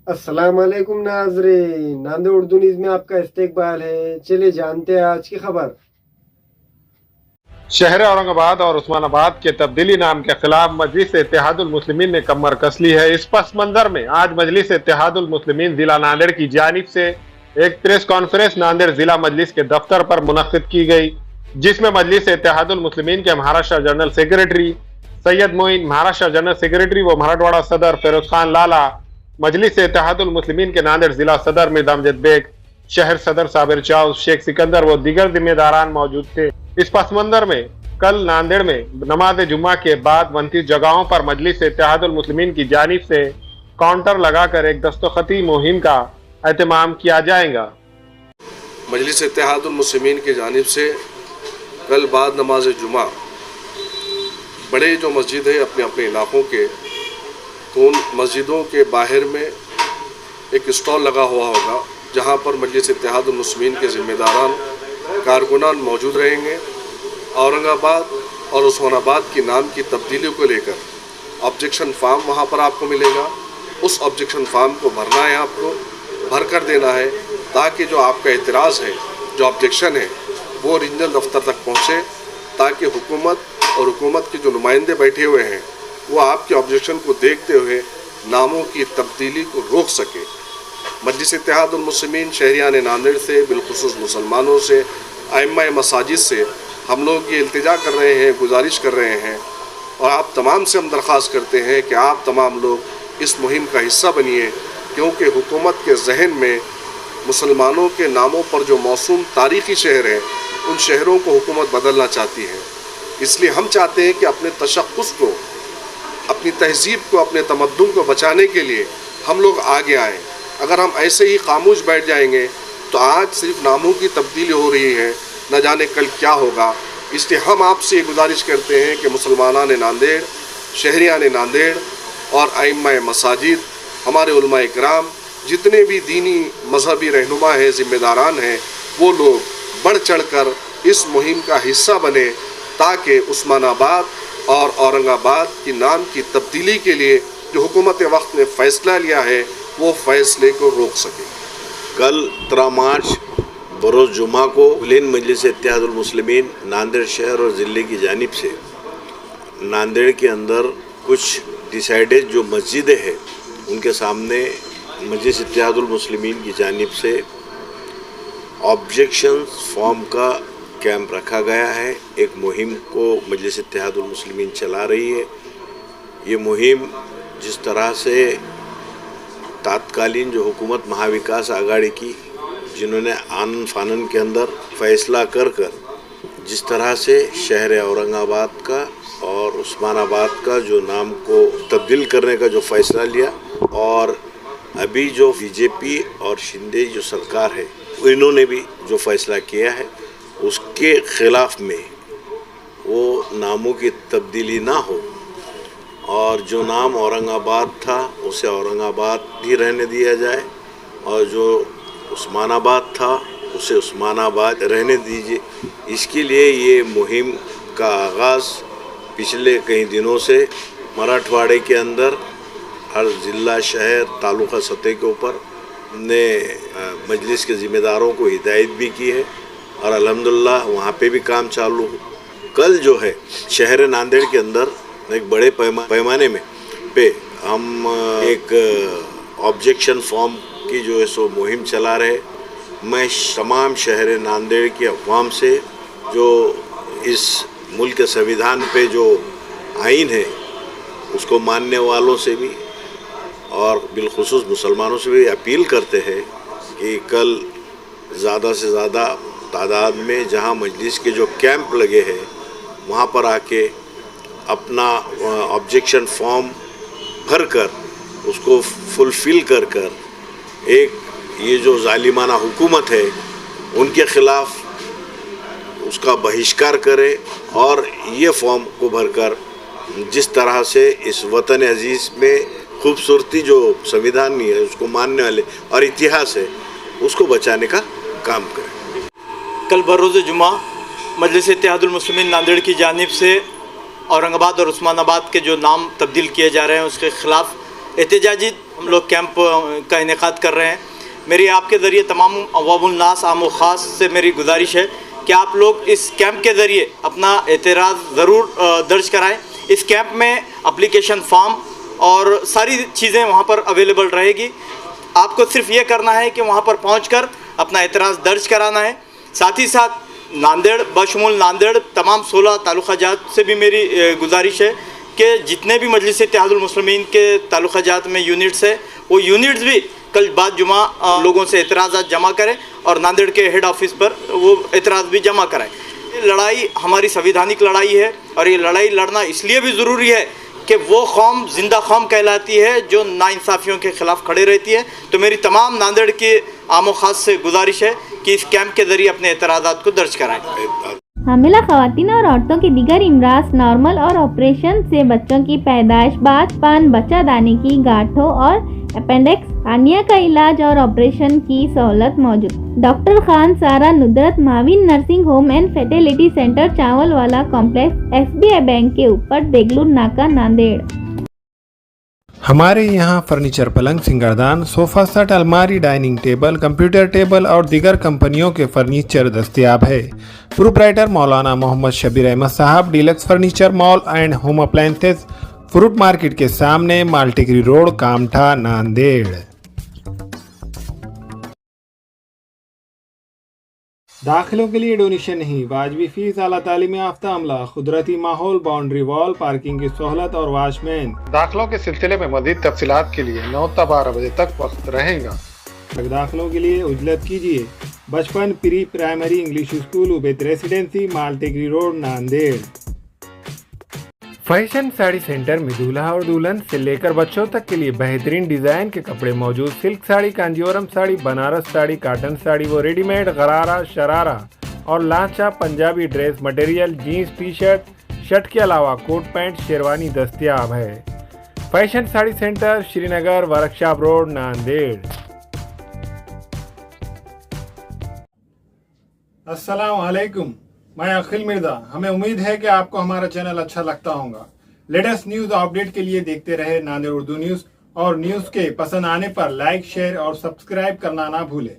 अस्सलाम वालेकुम नाजरीन, नांदेड़ उर्दू न्यूज़ में आपका इस्तकबाल है। चलिए जानते हैं आज की खबर। शहर औरंगाबाद और उस्मानाबाद के तब्दीली नाम के खिलाफ मजलिस इत्तेहादुल मुस्लिमीन ने कमर कस ली है। इस पस मंजर में आज मजलिस इत्तेहादुल मुस्लिमीन जिला नांदेड़ की जानिब से एक प्रेस कॉन्फ्रेंस नांदेड़ जिला मजलिस के दफ्तर पर मुनक्किद की गई, जिसमें मजलिस इत्तेहादुल मुस्लिमीन के Maharashtra general secretary Syed Moin, Maharashtra general secretary व मराठवाड़ा सदर फिरोज खान लाला, मजलिस इत्तेहादुल मुस्लिमीन के नांदेड़ जिला सदर मीर अमजद बेग, शहर सदर साबिर चाउस, शेख सिकंदर व दीगर जिम्मेदारान मौजूद थे। इस पस मंजर में कल नांदेड़ में नमाज जुम्मा के बाद 29 जगहों पर मजलिस इत्तेहादुल मुस्लिमीन की जानिब से काउंटर लगाकर एक दस्तखती मुहिम का एहतमाम किया जाएगा। मजलिस इत्तेहादुल मुस्लिमीन की जानिब से कल बाद नमाज जुमा बड़े जो मस्जिद है अपने अपने इलाकों के, तो उन मस्जिदों के बाहर में एक स्टॉल लगा हुआ होगा जहां पर मजलिस इत्तेहादुल मुस्लिमीन के ज़िम्मेदारान कारकुनान मौजूद रहेंगे। औरंगाबाद और उस्मानाबाद की नाम की तब्दीली को लेकर ऑब्जेक्शन फार्म वहां पर आपको मिलेगा। उस ऑब्जेक्शन फार्म को भरना है, आपको भर कर देना है, ताकि जो आपका एतराज़ है, जो ऑब्जेक्शन है, वो रीजनल दफ्तर तक पहुँचे, ताकि हुकूमत और हुकूमत के जो नुमाइंदे बैठे हुए हैं वो आपके ऑब्जेक्शन को देखते हुए नामों की तब्दीली को रोक सके। मजलिस इत्तेहादुल मुस्लिमीन शहरियान नांदेड़ से, बिलखुसूस मुसलमानों से, अइम्मा मसाजिद से हम लोग ये इल्तिजा कर रहे हैं, गुजारिश कर रहे हैं और आप तमाम से हम दरख्वास्त करते हैं कि आप तमाम लोग इस मुहिम का हिस्सा बनिए, क्योंकि हुकूमत के जहन में मुसलमानों के नामों पर जो मौसूम तारीख़ी शहर हैं, उन शहरों को हुकूमत बदलना चाहती है। इसलिए हम चाहते हैं कि अपने तशख़्ख़ुस को, अपनी तहज़ीब को, अपने तमद्दुन को बचाने के लिए हम लोग आगे आएँ। अगर हम ऐसे ही खामोश बैठ जाएंगे तो आज सिर्फ नामों की तब्दीली हो रही है, न जाने कल क्या होगा। इसलिए हम आपसे ये गुजारिश करते हैं कि मुसलमानान नांदेड़, शहरियान नांदेड़ और अइम्मा मसाजिद, हमारे उलमा इकराम, जितने भी दीनी मजहबी रहनुमा हैं, ज़िम्मेदारान हैं, वो लोग बढ़ चढ़ कर इस मुहिम का हिस्सा बने, ताकि उस्मानाबाद और औरंगाबाद की नाम की तब्दीली के लिए जो हुकूमत वक्त ने फ़ैसला लिया है वो फ़ैसले को रोक सके। कल 13 मार्च बरोज़ जुमा को विलीन मजलिस इत्तेहादुल मुस्लिमीन नांदेड़ शहर और ज़िले की जानिब से नांदेड़ के अंदर कुछ डिसाइडेड जो मस्जिदें हैं उनके सामने मजलिस इत्तेहादुल मुस्लिमीन की जानिब से ऑब्जेक्शन फॉर्म का कैंप रखा गया है। एक मुहिम को मजलिस इत्तेहादुल मुस्लिमीन चला रही है। ये मुहिम जिस तरह से तात्कालीन जो हुकूमत महाविकास आघाड़ी की, जिन्होंने आनन फानन के अंदर फ़ैसला कर जिस तरह से शहर औरंगाबाद का और उस्मानाबाद का जो नाम को तब्दील करने का जो फ़ैसला लिया, और अभी जो बीजेपी और शिंदे जो सरकार है इन्होंने भी जो फ़ैसला किया है, उसके ख़िलाफ़ में वो नामों की तब्दीली ना हो और जो नाम औरंगाबाद था उसे औरंगाबाद ही रहने दिया जाए और जो उस्मानाबाद था उसे उस्मानाबाद रहने दीजिए। इसके लिए ये मुहिम का आगाज़ पिछले कई दिनों से मराठवाड़े के अंदर हर ज़िला, शहर, तालुका सतह के ऊपर ने मजलिस के ज़िम्मेदारों को हिदायत भी की है और अल्हम्दुलिल्लाह वहाँ पे भी काम चालू हो। कल जो है शहर नांदेड़ के अंदर एक बड़े पैमाने में पे हम एक ऑब्जेक्शन फॉर्म की जो है सो मुहिम चला रहे। मैं तमाम शहर नांदेड़ की अवाम से, जो इस मुल्क के संविधान पे जो आइन है उसको मानने वालों से भी और बिलखुसूस मुसलमानों से भी अपील करते हैं कि कल ज़्यादा से ज़्यादा तादाद में जहां मजलिस के जो कैंप लगे हैं वहां पर आके अपना ऑब्जेक्शन फॉर्म भर कर उसको फुलफ़िल कर एक ये जो जालिमाना हुकूमत है उनके ख़िलाफ़ उसका बहिष्कार करे और ये फॉर्म को भरकर जिस तरह से इस वतन अजीज़ में खूबसूरती जो संविधान है उसको मानने वाले और इतिहास है उसको बचाने का काम करें। कल बरोज़ जुमा मजलिस इत्तेहादुल मुस्लिमीन नांदेड़ की जानिब से औरंगाबाद और उस्मानाबाद के जो नाम तब्दील किए जा रहे हैं उसके ख़िलाफ़ एहतजाजी हम लोग कैंप का इनेकाद कर रहे हैं। मेरी आपके ज़रिए तमाम अवामुल नास आम व ख़ास से मेरी गुजारिश है कि आप लोग इस कैंप के ज़रिए अपना एतराज़ ज़रूर दर्ज कराएं। इस कैंप में एप्लीकेशन फॉर्म और सारी चीज़ें वहाँ पर अवेलेबल रहेगी। आपको सिर्फ ये करना है कि वहाँ पर पहुँचकर अपना एतराज़ दर्ज कराना है। साथ ही साथ नांदेड़ बशमूल नांदेड़ तमाम 16 तालुका जात से भी मेरी गुजारिश है कि जितने भी मजलिस इत्तेहादुल मुस्लिमीन के तालुका जात में यूनिट्स है वो यूनिट्स भी कल बाद जुमा लोगों से एतराज़ात जमा करें और नांदेड़ के हेड ऑफिस पर वो एतराज़ भी जमा कराएं। ये लड़ाई हमारी संविधानिक लड़ाई है और ये लड़ाई लड़ना इसलिए भी ज़रूरी है कि वो कौम जिंदा कौम कहलाती है जो नाइंसाफ़ियों के ख़िलाफ़ खड़े रहती है। तो मेरी तमाम नांदेड़ के आम व ख़ास से गुजारिश है कि इस कैंप के ज़रिए अपने एतराज़ात को दर्ज कराएं। हामिला ख़वातीन और औरतों के दीगर इमराज नॉर्मल और ऑपरेशन से बच्चों की पैदाइश, बाँझपन, बच्चादानी की गांठों और अपेंडिक्स हार्निया का इलाज और ऑपरेशन की सहूलत मौजूद। डॉक्टर खान सारा नुदरत माविन nursing home and fertility centre, चावल वाला कॉम्प्लेक्स, SBI बैंक के ऊपर, देगलूर नाका, नांदेड़। हमारे यहाँ फर्नीचर, पलंग, सिंगारदान, सोफा सेट, अलमारी, डाइनिंग टेबल, कंप्यूटर टेबल और दीगर कंपनियों के फर्नीचर दस्तयाब है। प्रोप्राइटर मौलाना मोहम्मद शबीर अहमद साहब, deluxe furniture mall and home appliances, fruit market के सामने, माल्टेगरी रोड, कामठा, नांदेड़। दाखिलों के लिए डोनेशन नहीं, वाजबी फीस, आला तालीम याफ्ता अमला, कुदरती माहौल, बाउंड्री वॉल, पार्किंग की सहूलत और वॉचमैन। दाखिलों के सिलसिले में मज़ीद तफसीलात के लिए 9 से 12 बजे तक वक्त रहेगा। दाखिलों के लिए उजलत कीजिए Bachpan pre primary English school, Ubaid residency, Maltekdi road, Nanded. Fashion sari centre में दूल्हा और दुल्हन से लेकर बच्चों तक के लिए बेहतरीन डिजाइन के कपड़े मौजूद। Silk sari, Kanjivaram sari, Banaras sari, cotton sari वो रेडीमेड, गरारा, शरारा और लांचा Punjabi dress material, jeans, T shirt, shirt के अलावा कोट पैंट, शेरवानी दस्तयाब है। Fashion sari centre, Srinagar, workshop road, Nanded. अस्सलाम वालेकुम, मैं अखिल मिर्जा। हमें उम्मीद है कि आपको हमारा चैनल अच्छा लगता होगा। लेटेस्ट न्यूज अपडेट के लिए देखते रहे नांदेड़ उर्दू न्यूज और न्यूज के पसंद आने पर लाइक, शेयर और सब्सक्राइब करना ना भूलें।